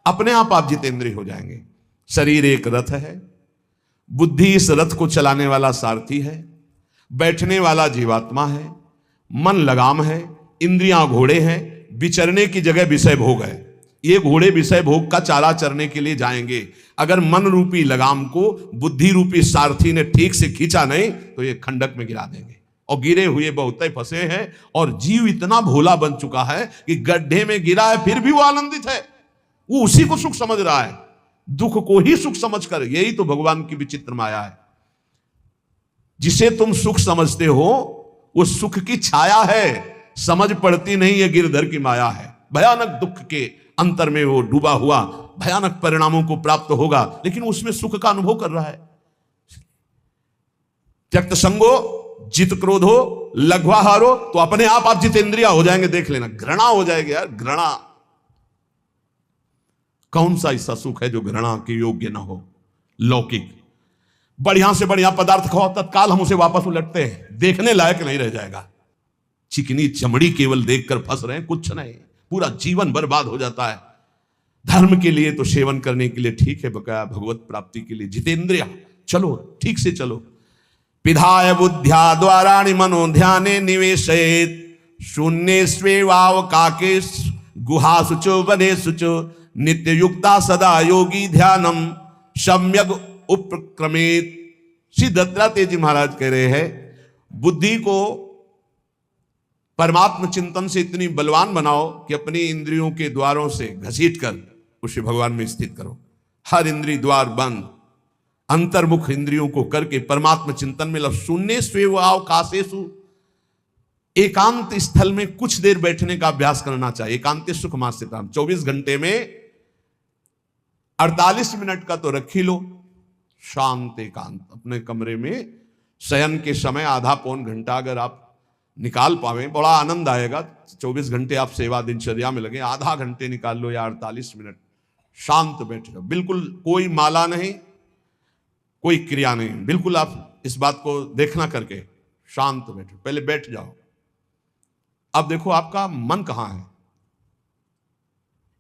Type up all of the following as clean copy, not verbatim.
अपने आप जितेंद्रिय हो जाएंगे। शरीर एक रथ है, बुद्धि इस रथ को चलाने वाला सारथी है, बैठने वाला जीवात्मा है, मन लगाम है, इंद्रियां घोड़े हैं, विचरने की जगह विषय भोग है। ये घोड़े विषय भोग का चारा चरने के लिए जाएंगे। अगर मन रूपी लगाम को बुद्धि रूपी सारथी ने ठीक से खींचा नहीं तो ये खंडक में गिरा देंगे। और गिरे हुए बहुत ही फंसे हैं, और जीव इतना भोला बन चुका है कि गड्ढे में गिरा है फिर भी वो आनंदित है, वो उसी को सुख समझ रहा है, दुख को ही सुख समझकर। यही तो भगवान की विचित्र माया है। जिसे तुम सुख समझते हो वो सुख की छाया है, समझ पड़ती नहीं है गिरधर की माया है। भयानक दुख के अंतर में वो डूबा हुआ भयानक परिणामों को प्राप्त होगा, लेकिन उसमें सुख का अनुभव कर रहा है। त्यक्त संगो जित क्रोधो लघ्वाहारो, तो अपने आप जितेंद्रिय हो जाएंगे। देख लेना, घृणा हो जाएगी यार, घृणा। कौन सा ऐसा सुख है जो घृणा के योग्य ना हो? लौकिक बढ़िया से बढ़िया पदार्थ खाओ, तत्काल हम उसे वापस उलटते हैं, देखने लायक नहीं रह जाएगा। चिकनी चमड़ी केवल देखकर फंस रहे हैं, कुछ नहीं, पूरा जीवन बर्बाद हो जाता है। धर्म के लिए तो सेवन करने के लिए ठीक है, बकाया भगवत प्राप्ति के लिए जितेंद्रिय चलो, ठीक से चलो। पिधाय बुद्ध्या द्वाराणि मनो ध्याने निवेशयेत् शून्येष्वेवावकाके गुहासुचो वनेषुचो नित्य युक्ता सदा योगी ध्यानम सम्यक उपक्रमेत। श्री दत्तात्रेय जी महाराज कह रहे हैं, बुद्धि को परमात्म चिंतन से इतनी बलवान बनाओ कि अपनी इंद्रियों के द्वारों से घसीट कर उसे भगवान में स्थित करो। हर इंद्रिय द्वार बंद, अंतर्मुख इंद्रियों को करके परमात्म चिंतन में शून्य स्वेवावकाशेषु, एकांत स्थल में कुछ देर बैठने का अभ्यास करना चाहिए। एकांत सुख मास्यताम, 24 घंटे में 48 मिनट का तो रख ही लो शांत एकांत। अपने कमरे में शयन के समय आधा पौन घंटा अगर आप निकाल पावे, बड़ा आनंद आएगा। 24 घंटे आप सेवा दिनचर्या में लगे, आधा घंटे निकाल लो या 48 मिनट शांत बैठ जाओ। बिल्कुल कोई माला नहीं, कोई क्रिया नहीं, बिल्कुल आप इस बात को देखना करके शांत बैठो। पहले बैठ जाओ, अब देखो आपका मन कहां है,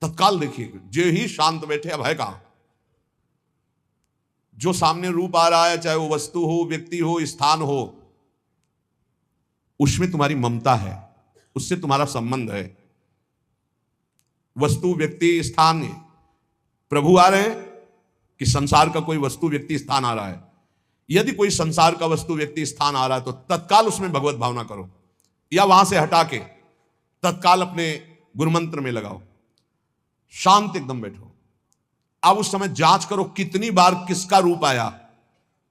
तत्काल देखिए। जो ही शांत बैठे, अब है कहां? जो सामने रूप आ रहा है, चाहे वो वस्तु हो, व्यक्ति हो, स्थान हो, उसमें तुम्हारी ममता है, उससे तुम्हारा संबंध है। वस्तु, व्यक्ति, स्थान, प्रभु आ रहे हैं कि संसार का कोई वस्तु, व्यक्ति, स्थान आ रहा है? यदि कोई संसार का वस्तु, व्यक्ति, स्थान आ रहा है तो तत्काल उसमें भगवत भावना करो, या वहां से हटा के तत्काल अपने गुरुमंत्र में लगाओ, शांत एकदम बैठो। अब उस समय जांच करो कितनी बार किसका रूप आया,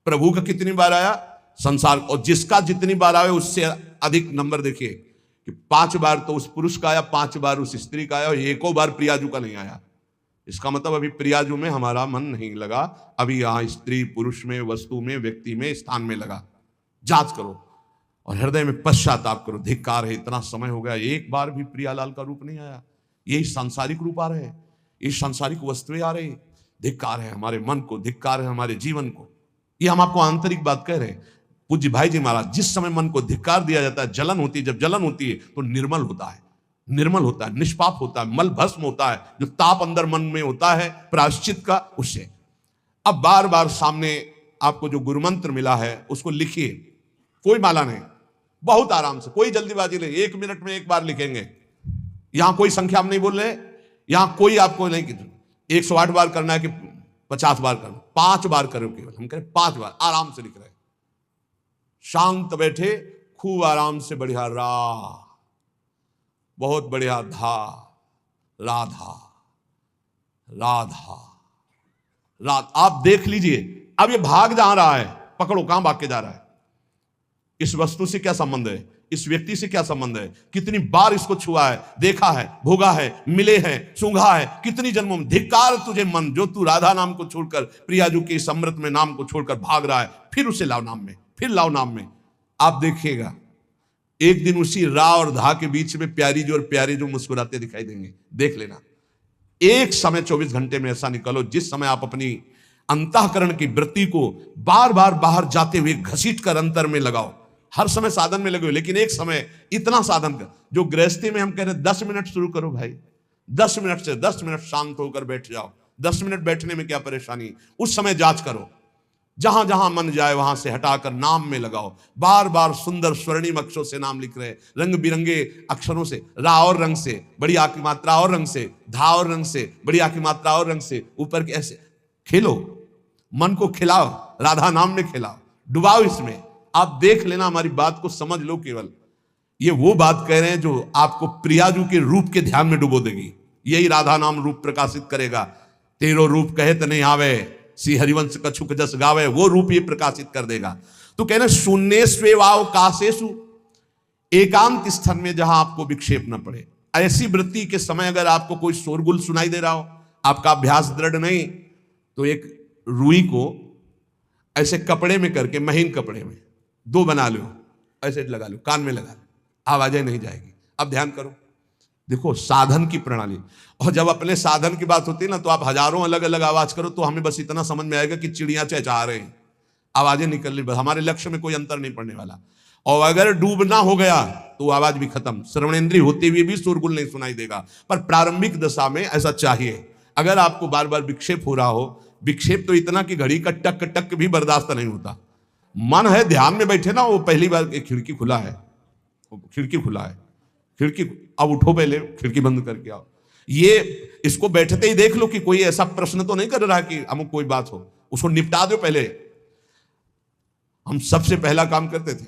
प्रभु का कितनी बार आया, संसार, और जिसका जितनी बार आए उससे अधिक नंबर देखिए कि 5 बार तो उस पुरुष का आया, 5 बार उस स्त्री का आया, और एको बार प्रियाजू का नहीं आया। इसका मतलब अभी प्रियाजू में हमारा मन नहीं लगा, अभी यहां स्त्री पुरुष में, वस्तु में, व्यक्ति में, स्थान में लगा। जांच करो और हृदय में पश्चाताप करो, धिक्कार है, इतना समय हो गया एक बार भी प्रियालाल का रूप नहीं आया। यही सांसारिक रूप आ रहे हैं, ये सांसारिक वस्तुएं आ रही, धिक्कार है हमारे मन को, धिक्कार है हमारे जीवन को। ये हम आपको आंतरिक बात कह रहे हैं। पूज्य भाई जी महाराज, जिस समय मन को धिक्कार दिया जाता है, जलन होती है, जब जलन होती है तो निर्मल होता है, निर्मल होता है, निष्पाप होता है, मल भस्म होता है, जो ताप अंदर मन में होता है प्रायश्चित का, उससे। अब बार बार सामने आपको जो गुरुमंत्र मिला है उसको लिखिए, कोई माला नहीं, बहुत आराम से, कोई जल्दीबाजी नहीं, 1 मिनट में एक बार लिखेंगे। यहां कोई संख्या हम नहीं बोल रहे, यहां कोई आपको नहीं कि 108 बार करना है कि 50 बार करना, 5 बार करो केवल, हम करें 5 बार, आराम से लिख रहे, शांत बैठे, खूब आराम से, बढ़िया रा, बहुत बढ़िया धा, राधा राधा राधा। आप देख लीजिए, अब ये भाग जा रहा है, पकड़ो कहां भाग के जा रहा है, इस वस्तु से क्या संबंध है, इस व्यक्ति से क्या संबंध है, कितनी बार इसको छुआ है, देखा है, भोगा है, मिले हैं, सूंघा है, कितनी जन्मों में। धिक्कार तुझे मन, जो तू राधा नाम को छोड़कर, प्रियाजू के इस अमृत में नाम को छोड़कर भाग रहा है, फिर उसे लाओ नाम में, फिर लाओ नाम में। आप देखिएगा एक दिन उसी रा और धा के बीच में प्यारी जो और प्यारे जो मुस्कुराते दिखाई देंगे, देख लेना। एक समय 24 घंटे में ऐसा निकालो जिस समय आप अपनी अंतःकरण की वृत्ति को बार बार बाहर जाते हुए घसीट कर अंतर में लगाओ। हर समय साधन में लगे हो, लेकिन एक समय इतना साधन कर, जो गृहस्थी में हम कह रहे 10 मिनट शुरू करो भाई, 10 मिनट से 10 मिनट शांत होकर बैठ जाओ। 10 मिनट बैठने में क्या परेशानी, उस समय जांच करो। जहां जहां मन जाए वहां से हटाकर नाम में लगाओ। बार बार सुंदर स्वर्णिम अक्षरों से नाम लिख रहे, रंग बिरंगे अक्षरों से, रा और रंग से, बड़ी आ की मात्रा और रंग से, धा और रंग से, बड़ी आ की मात्रा और रंग से, ऊपर के ऐसे खेलो, मन को खिलाओ, राधा नाम में खिलाओ, डुबाओ इसमें। आप देख लेना, हमारी बात को समझ लो। केवल ये वो बात कह रहे हैं जो आपको प्रियाजू के रूप के ध्यान में डुबो देगी। यही राधा नाम रूप प्रकाशित करेगा। तेरो रूप कहे त नहीं आवे, श्री हरिवंश कछुक जस गावे, वो रूप ये प्रकाशित कर देगा। तो कहना शून्य स्वेवाव काशेषु, एकांत स्थान में जहां आपको विक्षेप न पड़े। ऐसी वृत्ति के समय अगर आपको कोई शोरगुल सुनाई दे रहा हो, आपका अभ्यास दृढ़ नहीं, तो एक रुई को ऐसे कपड़े में करके, महीन कपड़े में 2 बना लो, ऐसे लगा लो, कान में लगा लो, आवाजें नहीं जाएगी। अब ध्यान करो, देखो साधन की प्रणाली। और जब अपने साधन की बात होती है ना, तो आप हजारों अलग अलग आवाज करो तो हमें बस इतना समझ में आएगा कि चिड़िया चहचहा रहे हैं, आवाजें निकल रही, बस हमारे लक्ष्य में कोई अंतर नहीं पड़ने वाला। और अगर डूबना हो गया तो आवाज भी खत्म, श्रवणेंद्रिय होते हुए भी शोरगुल नहीं सुनाई देगा। पर प्रारंभिक दशा में ऐसा चाहिए। अगर आपको बार बार विक्षेप हो रहा हो, विक्षेप तो इतना कि घड़ी का टक टक भी बर्दाश्त नहीं होता, मन है ध्यान में बैठे ना, वो पहली बार खिड़की खुला है, खिड़की खुला है, खिड़की, अब उठो, पहले खिड़की बंद करके आओ। ये इसको बैठते ही देख लो कि कोई ऐसा प्रश्न तो नहीं कर रहा कि अमुक कोई बात हो, उसको निपटा दो पहले। हम सबसे पहला काम करते थे,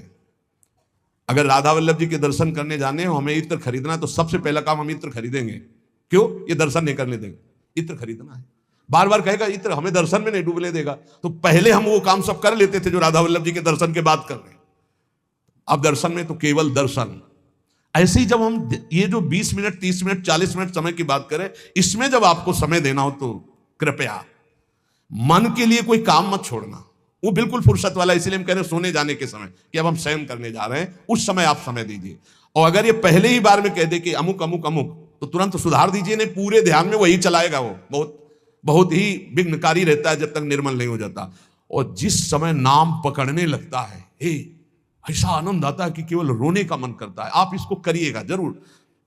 अगर राधा वल्लभ जी के दर्शन करने जाने हो, हमें इत्र खरीदना है, तो सबसे पहला काम हम इत्र खरीदेंगे। क्यों? ये दर्शन नहीं करने देंगे, इत्र खरीदना है। बार बार कहेगा इत्र हमें दर्शन में नहीं डूबने देगा, तो पहले हम वो काम सब कर लेते थे जो राधा वल्लभ जी के दर्शन के बाद कर रहे हैं। अब दर्शन में तो केवल दर्शन। ऐसे ही जब हम ये जो 20 मिनट, 30 मिनट, 40 मिनट समय की बात करें, इसमें जब आपको समय देना हो तो कृपया मन के लिए कोई काम मत छोड़ना, वो बिल्कुल फुर्सत वाला। इसलिए हम कह रहे हैं सोने जाने के समय कि अब हम शयन करने जा रहे हैं, उस समय आप समय दीजिए। और अगर ये पहले ही बार में कह दे कि अमुक अमुक अमुक, तो तुरंत सुधार दीजिए, नहीं पूरे ध्यान में वही चलाएगा। वो बहुत बहुत ही विघ्नकारी रहता है जब तक निर्मल नहीं हो जाता। और जिस समय नाम पकड़ने लगता है, ऐसा आनंद आता है कि केवल रोने का मन करता है। आप इसको करिएगा जरूर,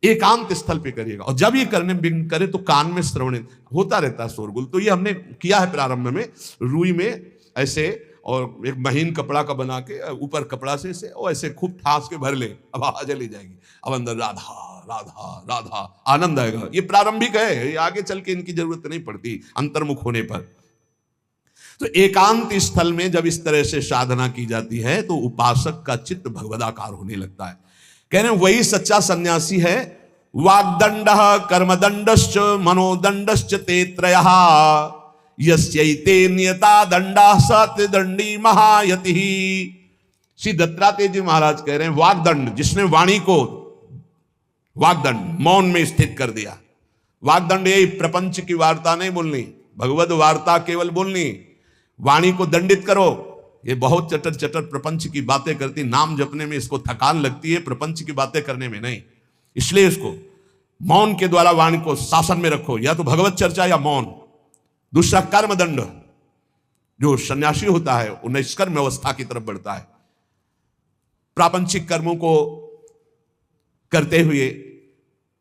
एकांत स्थल पे करिएगा। और जब ये करने विघ्न करे तो कान में श्रवण होता रहता है शोरगुल। तो ये हमने किया है प्रारंभ में, रुई में ऐसे, और एक महीन कपड़ा का बना के ऊपर कपड़ा से ऐसे, और ऐसे खूब ठास के भर ले, अब आवाज ले जाएगी। अब अंदर राधा राधा राधा, आनंद आएगा। ये प्रारंभिक है, ये आगे चल के इनकी जरूरत नहीं पड़ती अंतर्मुख होने पर। तो एकांत स्थल में जब इस तरह से साधना की जाती है तो उपासक का चित्त भगवदाकार होने लगता है। कह रहे हैं वही सच्चा सन्यासी है। वाग्दंड कर्मदंडश्च मनोदंडश्च ते त्रयः, यस्यैते नियता दंडा सत्यदंडी महायति। श्री दत्तात्रेय जी महाराज कह रहे हैं वाग्दंड, जिसने वाणी को, वाग्दंड मौन में स्थित कर दिया। वाग्दंड यही प्रपंच की वार्ता नहीं बोलनी, भगवद वार्ता केवल बोलनी। वाणी को दंडित करो। ये बहुत चटर चटर प्रपंच की बातें करती, नाम जपने में इसको थकान लगती है, प्रपंच की बातें करने में नहीं। इसलिए इसको मौन के द्वारा वाणी को शासन में रखो, या तो भगवत चर्चा या मौन। दूसरा कर्मदंड, जो सन्यासी होता है वो निष्कर्म अवस्था की तरफ बढ़ता है। प्रापंचिक कर्मों को करते हुए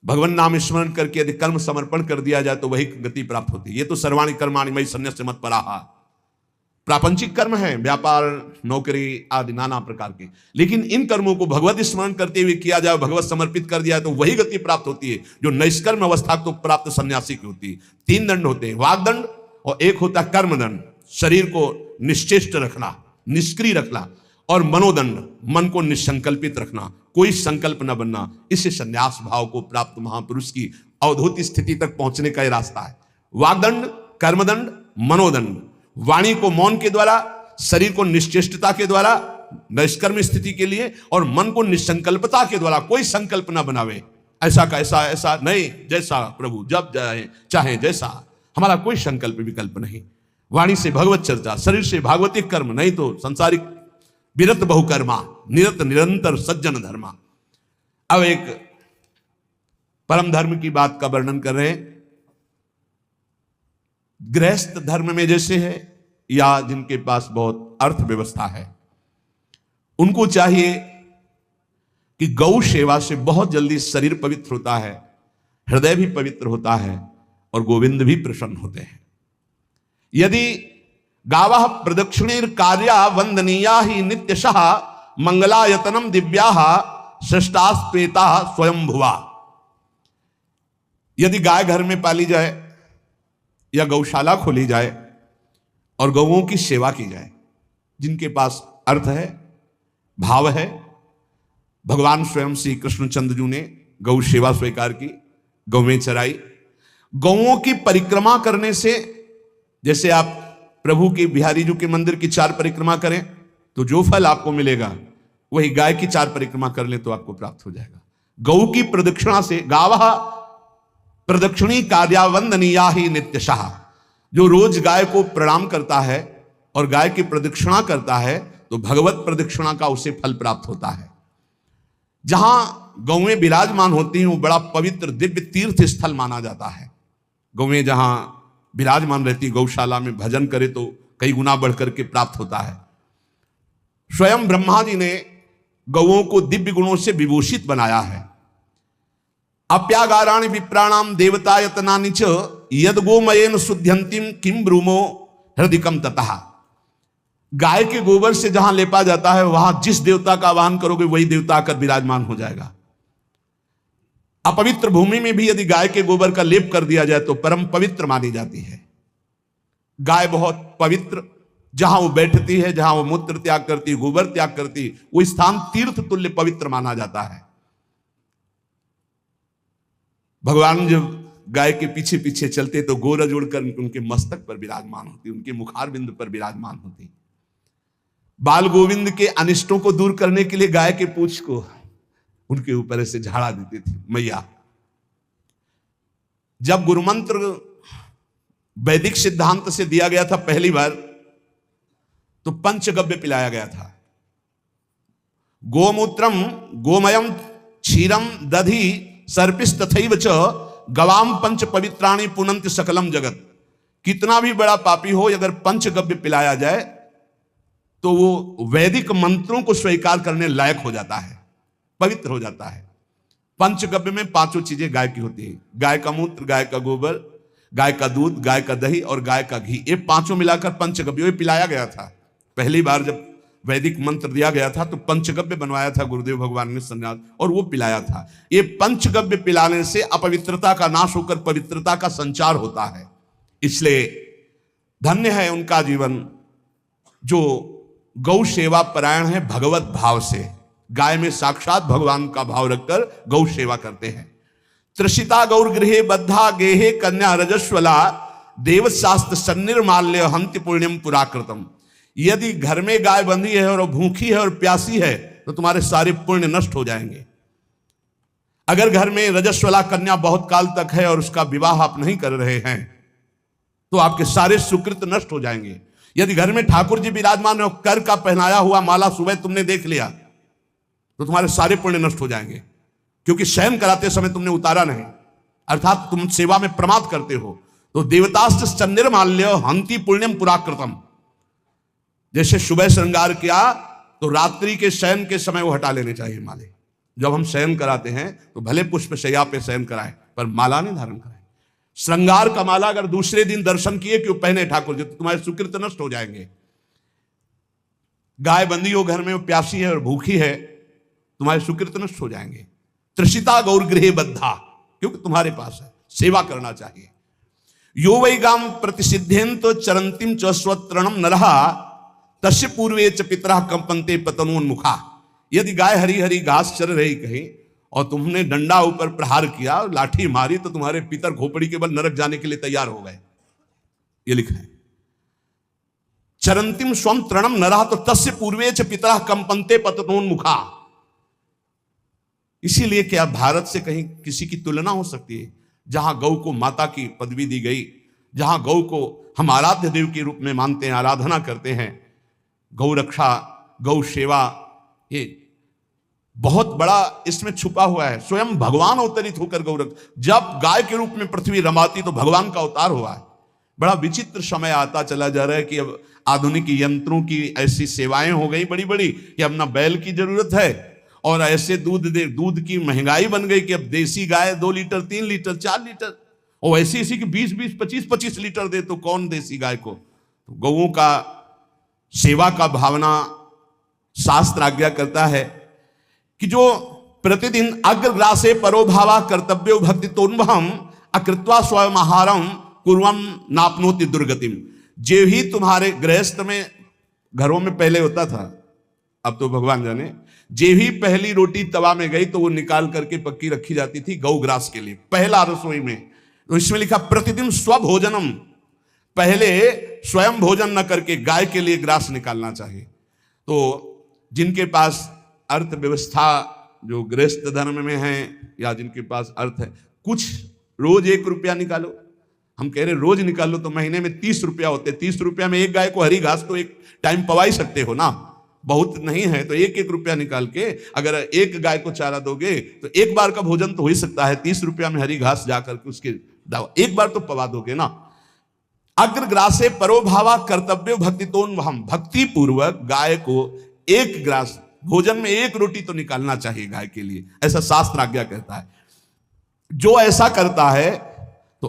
भगवान नाम स्मरण करके यदि कर्म समर्पण कर दिया जाए तो वही गति प्राप्त होती है। ये तो सर्वाणी कर्माणि मयि सन्न्यस्य मत्पराः, प्रापंचिक कर्म है, व्यापार, नौकरी आदि नाना प्रकार के। लेकिन इन कर्मों को भगवत स्मरण करते हुए किया जाए, भगवत समर्पित कर दिया है, तो वही गति प्राप्त होती है जो निष्कर्म अवस्था को प्राप्त सन्यासी की होती है। 3 दंड होते हैं, वाग्दंड, और एक होता है कर्मदंड, शरीर को निश्चेष्ट रखना, निष्क्रिय रखना, और मनोदंड, मन को निसंकल्पित रखना, कोई संकल्प न बनना। इससे संन्यास भाव को प्राप्त महापुरुष की अवधूत स्थिति तक पहुंचने का ही रास्ता है। वाग्दंड, कर्मदंड, मनोदंड, वाणी को मौन के द्वारा, शरीर को निश्चेष्टता के द्वारा निष्कर्म स्थिति के लिए, और मन को निसंकल्पता के द्वारा, कोई संकल्प न बनावे, ऐसा का ऐसा, ऐसा नहीं, जैसा प्रभु जब चाहे जैसा, हमारा कोई संकल्प विकल्प नहीं। वाणी से भगवत चर्चा, शरीर से भागवतिक कर्म, नहीं तो संसारिक विरत बहुकर्मा, निरत निरंतर सज्जन धर्मा। अब एक परम धर्म की बात का वर्णन कर रहे हैं। गृहस्थ धर्म में जैसे है, या जिनके पास बहुत अर्थव्यवस्था है, उनको चाहिए कि गौ सेवा से बहुत जल्दी शरीर पवित्र होता है, हृदय भी पवित्र होता है और गोविंद भी प्रसन्न होते हैं। यदि गावः प्रदक्षिणीर कार्या वंदनीया ही नित्यशः मंगलायतनम दिव्या श्रेष्ठास्पेता स्वयंभुवा। यदि गाय घर में पाली जाए या गौशाला खोली जाए और गौओं की सेवा की जाए, जिनके पास अर्थ है, भाव है, भगवान स्वयं श्री कृष्णचंद्र जी ने गौ सेवा स्वीकार की, गौवें चराई। गौओं की परिक्रमा करने से, जैसे आप प्रभु के बिहारी जी के मंदिर की 4 परिक्रमा करें तो जो फल आपको मिलेगा वही गाय की 4 परिक्रमा कर ले तो आपको प्राप्त हो जाएगा। गौ की प्रदक्षिणा से, गावः प्रदक्षिणी कार्या वंदनीया ही नित्यशः, जो रोज गाय को प्रणाम करता है और गाय की प्रदक्षिणा करता है तो भगवत प्रदक्षिणा का उसे फल प्राप्त होता है। जहां गौएं विराजमान होती हैं वो बड़ा पवित्र दिव्य तीर्थ स्थल माना जाता है। गौएं जहां विराजमान रहती, गौशाला में भजन करे तो कई गुना बढ़कर के प्राप्त होता है। स्वयं ब्रह्मा जी ने गौओं को दिव्य गुणों से विभूषित बनाया है। अप्यागाराणि विप्राणाम देवतायतनानि च यद गोमयेन शुद्ध्यंतिम किम ब्रूमो हृदिकम ततः। गाय के गोबर से जहां लेपा जाता है वहां जिस देवता का आवाहन करोगे वही देवता आकर विराजमान हो जाएगा। अपवित्र भूमि में भी यदि गाय के गोबर का लेप कर दिया जाए तो परम पवित्र मानी जाती है। गाय बहुत पवित्र, जहां वो बैठती है, जहां वो मूत्र त्याग करती, गोबर त्याग करती, वो स्थान तीर्थ तुल्य पवित्र माना जाता है। भगवान जब गाय के पीछे पीछे चलते तो गोरज उड़कर उनके मस्तक पर विराजमान होती, उनके मुखार बिंदु पर विराजमान होती। बाल गोविंद के अनिष्टों को दूर करने के लिए गाय के पूंछ को उनके ऊपर ऐसे झाड़ा देती थी मैया। जब गुरुमंत्र वैदिक सिद्धांत से दिया गया था पहली बार तो पंचगव्य पिलाया गया था। गोमूत्रम गोमयम क्षीरम दधि सर्पिस तथैव च गवाम पंच पवित्राणि पुनंत सकलम जगत। कितना भी बड़ा पापी हो, अगर पंचगव्य पिलाया जाए तो वो वैदिक मंत्रों को स्वीकार करने लायक हो जाता है, पवित्र हो जाता है। पंचगव्य में 5 चीजें गाय की होती है। गाय का मूत्र, गाय का गोबर, गाय का दूध, गाय का दही और गाय का घी, ये 5 मिलाकर पंचगव्य पिलाया गया था। पहली बार जब वैदिक मंत्र दिया गया था तो पंचगव्य बनवाया था गुरुदेव भगवान ने सन्यास, और वो पिलाया था। ये पंचगव्य पिलाने से अपवित्रता का नाश होकर पवित्रता का संचार होता है। इसलिए धन्य है उनका जीवन जो गौ सेवा परायण है, भगवत भाव से गाय में साक्षात भगवान का भाव रखकर गौ सेवा करते हैं। त्रिषिता गौर गृहे बद्धा गेहे कन्या रजस्वला देवशास्त्र सन्निर्माल्य हंति पुण्यम पुराकृतम। यदि घर में गाय बंधी है और भूखी है और प्यासी है तो तुम्हारे सारे पुण्य नष्ट हो जाएंगे। अगर घर में रजस्वला कन्या बहुत काल तक है और उसका विवाह आप नहीं कर रहे हैं तो आपके सारे सुकृत नष्ट हो जाएंगे। यदि घर में ठाकुर जी विराजमान है और कर का पहनाया हुआ माला सुबह तुमने देख लिया तो तुम्हारे सारे पुण्य नष्ट हो जाएंगे, क्योंकि शयन कराते समय तुमने उतारा नहीं, अर्थात तुम सेवा में प्रमाद करते हो। तो देवतास्त्र सन्निर्माल्य हंति पुण्यम पुराकृतम। जैसे सुबह श्रृंगार किया तो रात्रि के शयन के समय वो हटा लेने चाहिए माले। जब हम शयन कराते हैं तो भले पुष्प शैया पे शयन कराएं पर माला नहीं धारण कराएं। श्रृंगार का माला अगर दूसरे दिन दर्शन किए क्यों पहने ठाकुर जी तो तुम्हारे सुकृत नष्ट हो जाएंगे। गाय बंदी हो घर में, वो प्यासी है और भूखी है, तुम्हारे सुकृत नष्ट हो जाएंगे। त्रिषिता गौर गृहे बद्धा, क्योंकि तुम्हारे पास है, सेवा करना चाहिए। यो वै गाम प्रतिसिद्धेन तो चरंतिम च स्वतरणम नरहा तस्य पूर्वे च पितरा कंपन्ते पतनोन्मुखा। यदि गाय हरी हरी घास चर रही कहीं और तुमने डंडा ऊपर प्रहार किया, लाठी मारी, तो तुम्हारे पितर खोपड़ी के बल नरक जाने के लिए तैयार हो गए। ये लिखा है चरंतिम स्वम तृणम नरहा तो तस्य पूर्वे च पितरा कंपन्ते पतनोन्मुखा। इसीलिए क्या भारत से कहीं किसी की तुलना हो सकती है जहां गौ को माता की पदवी दी गई, जहां गौ को हम आराध्य देव के रूप में मानते हैं, आराधना करते हैं। गौ रक्षा, गौ सेवा, ये बहुत बड़ा इसमें छुपा हुआ है। स्वयं भगवान अवतरित होकर गौ रक्षा, जब गाय के रूप में पृथ्वी रमाती तो भगवान का अवतार हुआ है। बड़ा विचित्र समय आता चला जा रहा है कि अब आधुनिक यंत्रों की ऐसी सेवाएं हो गई बड़ी बड़ी कि अब ना बैल की जरूरत है और ऐसे दूध की महंगाई बन गई कि अब देसी गाय 2 लीटर 3 लीटर 4 लीटर, और ऐसी कि 20-20 25-25 लीटर दे तो कौन देसी गाय को। तो गौओं का सेवा का भावना शास्त्र आज्ञा करता है कि जो प्रतिदिन अग्रग्रासे परोभावा कर्तव्यो भक्ति तोन्वहम अकृत्वा स्वयं आहारम कुर्वम नापनोति दुर्गतिम। जे ही तुम्हारे गृहस्थ में घरों में पहले होता था, अब तो भगवान जाने, जे ही पहली रोटी तवा में गई तो वो निकाल करके पक्की रखी जाती थी गौग्रास के लिए, पहला रसोई में। तो इसमें लिखा प्रतिदिन स्वभोजनम, पहले स्वयं भोजन न करके गाय के लिए ग्रास निकालना चाहिए। तो जिनके पास अर्थव्यवस्था जो गृहस्थ धर्म में है या जिनके पास अर्थ है, कुछ रोज 1 रुपया निकालो। हम कह रहे रोज निकालो तो महीने में 30 रुपया होते, 30 रुपया में एक गाय को हरी घास तो एक टाइम पवा ही सकते हो ना, बहुत नहीं है तो 1-1 रुपया निकाल के अगर एक गाय को चारा दोगे तो एक बार का भोजन तो हो ही सकता है। 30 रुपया में हरी घास जाकर के उसके एक बार तो पवा दोगे ना। अग्रग्रासे परोभावा कर्तव्य भक्ति तोन्वहम, भक्ति पूर्वक गाय को एक ग्रास भोजन में 1 रोटी तो निकालना चाहिए गाय के लिए, ऐसा शास्त्र आज्ञा कहता है। जो ऐसा करता है तो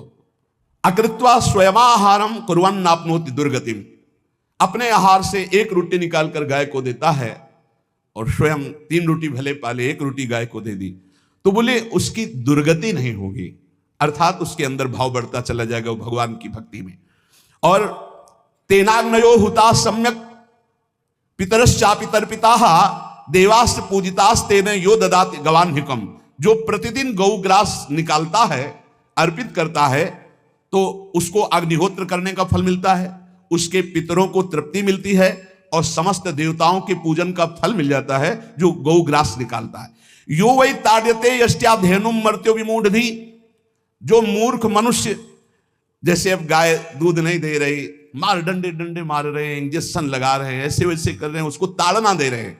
अकृत्वा स्वयमाहारम कुर्वन् नाप्नोति दुर्गतिम, अपने आहार से 1 रोटी निकालकर गाय को देता है और स्वयं 3 रोटी भले पाले 1 रोटी गाय को दे दी तो बोले उसकी दुर्गति नहीं होगी, अर्थात उसके अंदर भाव बढ़ता चला जाएगा भगवान की भक्ति में। और तेनाग्नयो हुता सम्यक पितरश्चापितर पिता देवास्त्र पूजितास्तेन यो ददाति गवान्हिकम, जो प्रतिदिन गौग्रास निकालता है अर्पित करता है तो उसको अग्निहोत्र करने का फल मिलता है, उसके पितरों को तृप्ति मिलती है और समस्त देवताओं के पूजन का फल मिल जाता है जो गौग्रास निकालता है। यो वै ताड्यते यष्ट्याधेनुम मर्त्यो विमूढ़धि, जो मूर्ख मनुष्य, जैसे अब गाय दूध नहीं दे रही, मार डंडे मार रहे हैं, इंजेक्शन लगा रहे हैं, ऐसे वैसे कर रहे हैं, उसको ताड़ना दे रहे हैं,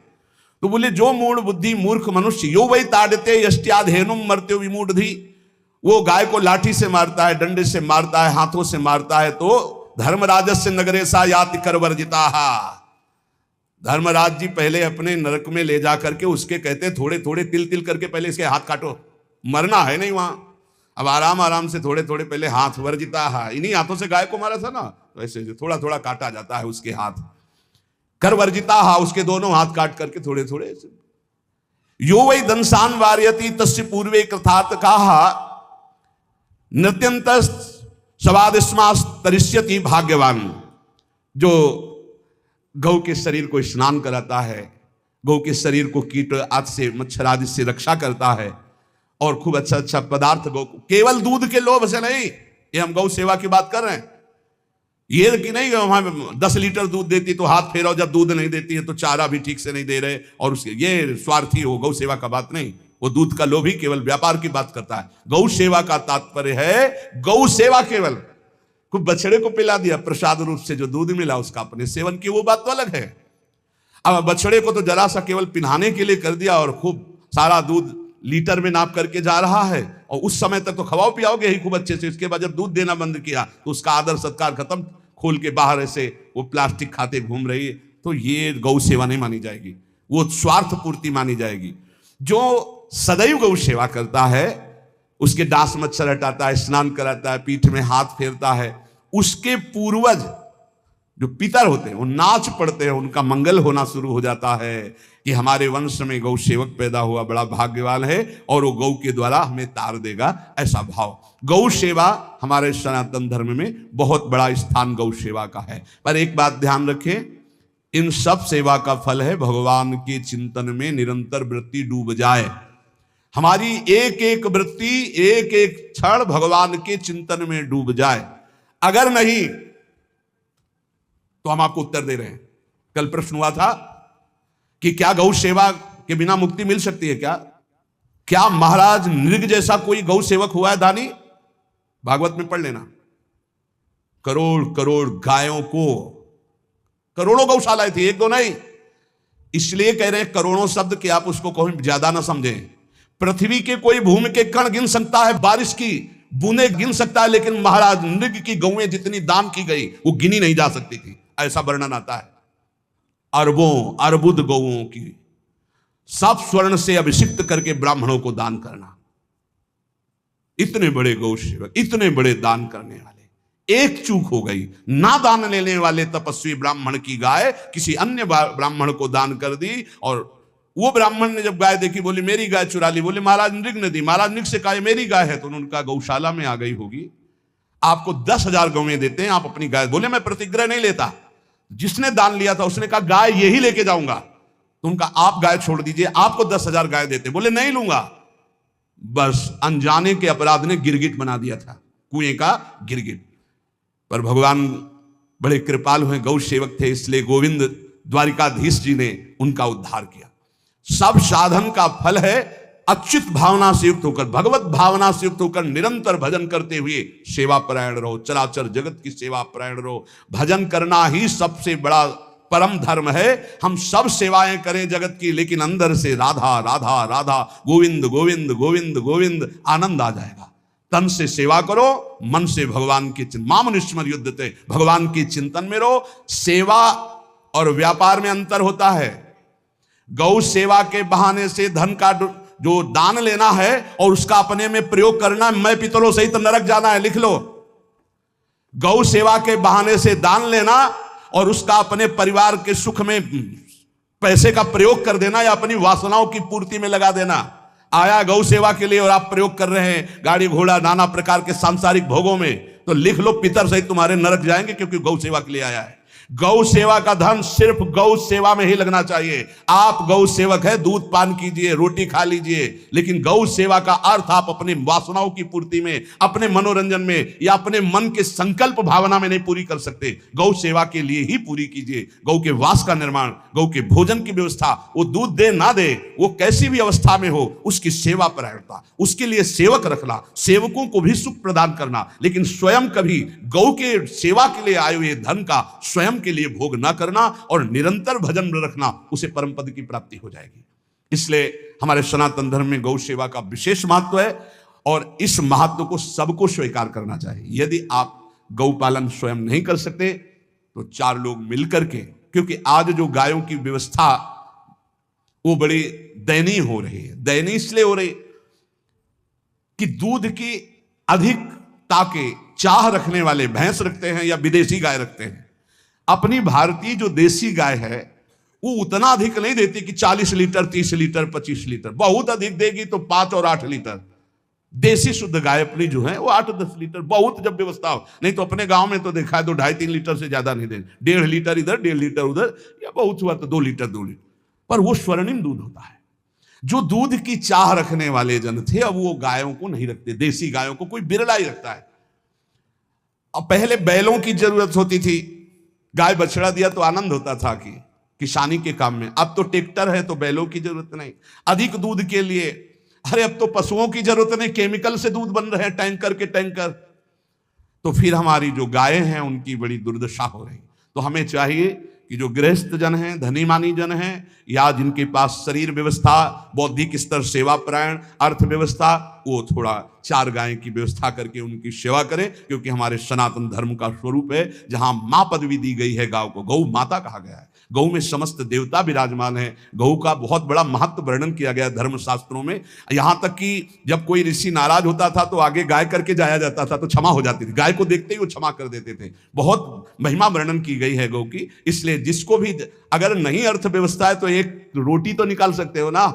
तो बोले जो मूढ़ बुद्धि मूर्ख मनुष्य, यो वै ताड्यते यष्ट्याधेनुम मर्त्यो विमूढ़धि, वो गाय को लाठी से मारता है, डंडे से मारता है, हाथों से मारता है, तो धर्मराजस्य नगरेशा याति करवर्जिता, धर्मराज जी पहले अपने नरक में ले जा करके उसके कहते थोड़े थोड़े तिल तिल करके पहले इसके हाथ काटो, मरना है नहीं वहां, अब आराम आराम से थोड़े थोड़े पहले हाथ वर्जिता है, इन्हीं हाथों से गाय को मारा था ना, तो ऐसे थोड़ा थोड़ा काटा जाता है उसके हाथ, कर वर्जिता हा, उसके दोनों हाथ काट करके थोड़े थोड़े। यो वै दंसान वार्यति तस्य पूर्वे कृतार्थ कहा नृत्यंत सवादिस्मास तरिष्यति भाग्यवान, जो गौ के शरीर को स्नान कराता है, गौ के शरीर को कीट आदि से मच्छर आदि से रक्षा करता है और खूब अच्छा अच्छा पदार्थ गौ, केवल दूध के लोभ से नहीं, ये हम गौ सेवा की बात कर रहे हैं, ये कि नहीं वहां 10 लीटर दूध देती तो हाथ फेराओ, जब दूध नहीं देती है तो चारा भी ठीक से नहीं दे रहे और उसके ये स्वार्थी हो, गौ सेवा का बात नहीं, वो दूध का लोभी केवल व्यापार की बात करता है। गौ सेवा का तात्पर्य है गौ सेवा, केवल खूब बछड़े को पिला दिया प्रसाद रूप से जो दूध मिला उसका अपने सेवन की, वो बात तो अलग है। अब बछड़े को तो जरा सा केवल पिन्हाने के लिए कर दिया और खूब सारा दूध लीटर में नाप करके जा रहा है और उस समय तक तो खवाओ पियाओगे ही खूब अच्छे से, उसके बाद जब दूध देना बंद किया तो उसका आदर सत्कार खत्म, खोल के बाहर ऐसे वो प्लास्टिक खाते घूम रही है, तो ये गौ सेवा नहीं मानी जाएगी, वो स्वार्थ पूर्ति मानी जाएगी। जो सदैव गौ सेवा करता है, उसके डांस मच्छर हटाता है, स्नान कराता है, पीठ में हाथ फेरता है, उसके पूर्वज जो पितर होते हैं वो नाच पड़ते हैं, उनका मंगल होना शुरू हो जाता है कि हमारे वंश में गौ सेवक पैदा हुआ, बड़ा भाग्यवान है और वो गौ के द्वारा हमें तार देगा, ऐसा भाव। गौ सेवा हमारे सनातन धर्म में बहुत बड़ा स्थान गौ सेवा का है। पर एक बात ध्यान रखें, इन सब सेवा का फल है भगवान के चिंतन में निरंतर वृत्ति डूब जाए, हमारी एक एक वृत्ति एक एक क्षण भगवान के चिंतन में डूब जाए, अगर नहीं तो हम आपको उत्तर दे रहे हैं। कल प्रश्न हुआ था कि क्या गौ सेवा के बिना मुक्ति मिल सकती है क्या महाराज नृग जैसा कोई गौ सेवक हुआ है दानी? भागवत में पढ़ लेना, करोड़ करोड़ गायों को, करोड़ों गौशालाएं थी, एक दो नहीं, इसलिए कह रहे हैं करोड़ों शब्द कि आप उसको कोई ज्यादा ना समझें। पृथ्वी के कोई भूमि के कण गिन सकता है, बारिश की बूंदे गिन सकता है, लेकिन महाराज नृग की गौएं जितनी दान की गई वो गिनी नहीं जा सकती थी, ऐसा वर्णन आता है। अरबों अरबुद गौओं की सब स्वर्ण से अभिषिक्त करके ब्राह्मणों को दान करना। इतने बड़े गौ सेवक, इतने बड़े दान करने वाले, एक चूक हो गई, ना दान लेने वाले तपस्वी ब्राह्मण की गाय किसी अन्य ब्राह्मण को दान कर दी। और वो ब्राह्मण ने जब गाय देखी, बोली मेरी गाय चुरा ली। बोले महाराज नृग ने दी। महाराज नृग से कहा मेरी गाय है, तो उन्होंने कहा गौशाला में आ गई होगी, आपको 10,000 गौवें देते हैं, आप अपनी गाय। बोले मैं प्रतिग्रह नहीं लेता। जिसने दान लिया था उसने कहा गाय यही लेके जाऊंगा। तो उनका आप गाय छोड़ दीजिए, आपको 10,000 गाय देते। बोले नहीं लूंगा। बस अनजाने के अपराध ने गिरगिट बना दिया था, कुएं का गिरगिट। पर भगवान बड़े कृपालु हैं, गौ सेवक थे, इसलिए गोविंद द्वारिकाधीश जी ने उनका उद्धार किया। सब साधन का फल है अच्युत भावना से युक्त होकर, भगवत भावना से युक्त होकर निरंतर भजन करते हुए सेवा परायण रहो, चराचर जगत की सेवा परायण रहो। भजन करना ही सबसे बड़ा परम धर्म है। हम सब सेवाएं करें जगत की, लेकिन अंदर से राधा राधा राधा, गोविंद गोविंद गोविंद गोविंद, आनंद आ जाएगा। तन से सेवा करो, मन से भगवान के चिंतन, मामनुष्मर युद्धते, भगवान के चिंतन में रहो। सेवा और व्यापार में अंतर होता है। गौ सेवा के बहाने से धन का जो दान लेना है और उसका अपने में प्रयोग करना, मैं पितरों सहित नरक जाना है, लिख लो। गौ सेवा के बहाने से दान लेना और उसका अपने परिवार के सुख में पैसे का प्रयोग कर देना या अपनी वासनाओं की पूर्ति में लगा देना। आया गौ सेवा के लिए और आप प्रयोग कर रहे हैं गाड़ी घोड़ा नाना प्रकार के सांसारिक भोगों में, तो लिख लो पितर सहित तुम्हारे नरक जाएंगे, क्योंकि गौ सेवा के लिए आया है। गौ सेवा का धन सिर्फ गौ सेवा में ही लगना चाहिए। आप गौ सेवक है, दूध पान कीजिए, रोटी खा लीजिए, लेकिन गौ सेवा का अर्थ आप अपनी वासनाओं की पूर्ति में, अपने मनोरंजन में या अपने मन के संकल्प भावना में नहीं पूरी कर सकते। गौ सेवा के लिए ही पूरी कीजिए। गौ के वास का निर्माण, गौ के भोजन की व्यवस्था, वो दूध दे ना दे, वो कैसी भी अवस्था में हो, उसकी सेवा परायणता, उसके लिए सेवक रखना, सेवकों को भी सुख प्रदान करना, लेकिन स्वयं कभी गौ के सेवा के लिए आए हुए धन का स्वयं के लिए भोग ना करना और निरंतर भजन में रखना, उसे परम पद की प्राप्ति हो जाएगी। इसलिए हमारे सनातन धर्म में गौ सेवा का विशेष महत्व है और इस महत्व को सबको स्वीकार करना चाहिए। यदि आप गौ पालन स्वयं नहीं कर सकते तो 4 लोग मिलकर के, क्योंकि आज जो गायों की व्यवस्था वो बड़ी दयनीय हो रही है। दयनीय इसलिए हो रही कि दूध की अधिकता के चाह रखने वाले भैंस रखते हैं या विदेशी गाय रखते हैं। अपनी भारतीय जो देसी गाय है वो उतना अधिक नहीं देती कि 40 लीटर 30 लीटर 25 लीटर, बहुत अधिक देगी तो 5 और 8 लीटर। देसी शुद्ध गाय अपनी जो है वो 8-10 लीटर, बहुत जब व्यवस्था हो। नहीं तो अपने गांव में तो देखा है तो 2.5-3 लीटर से ज्यादा नहीं देंगे, 1.5 लीटर इधर 1.5 लीटर उधर, या बहुत हुआ तो 2 लीटर 2 लीटर, पर वो स्वर्णिम दूध होता है। जो दूध की चाह रखने वाले जन थे अब वो गायों को नहीं रखते, देसी गायों को कोई बिरला ही रखता है। अब पहले बैलों की जरूरत होती थी, गाय बछड़ा दिया तो आनंद होता था कि किसानी के काम में। अब तो ट्रैक्टर है तो बैलों की जरूरत नहीं। अधिक दूध के लिए अरे अब तो पशुओं की जरूरत नहीं, केमिकल से दूध बन रहे हैं, टैंकर के टैंकर। तो फिर हमारी जो गायें हैं उनकी बड़ी दुर्दशा हो रही। तो हमें चाहिए कि जो गृहस्थ जन हैं, धनी मानी जन हैं, या जिनके पास शरीर व्यवस्था, बौद्धिक स्तर सेवा परायण, अर्थव्यवस्था, वो थोड़ा 4 गाय की व्यवस्था करके उनकी सेवा करें, क्योंकि हमारे सनातन धर्म का स्वरूप है जहां मां पदवी दी गई है गांव को, गौ माता कहा गया है। गौ में समस्त देवता विराजमान है। गौ का बहुत बड़ा महत्व वर्णन किया गया धर्म शास्त्रों में। यहां तक कि जब कोई ऋषि नाराज होता था तो आगे गाय करके जाया जाता था तो क्षमा हो जाती थी, गाय को देखते ही वो क्षमा कर देते थे। बहुत महिमा वर्णन की गई है गौ की। इसलिए जिसको भी अगर नहीं अर्थव्यवस्था है तो एक रोटी तो निकाल सकते हो ना।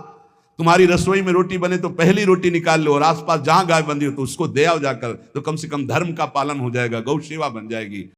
तुम्हारी रसोई में रोटी बने तो पहली रोटी निकाल लो और आसपास जहां गाय बंधी हो तो उसको दे आओ जाकर, तो कम से कम धर्म का पालन हो जाएगा, गौ सेवा बन जाएगी।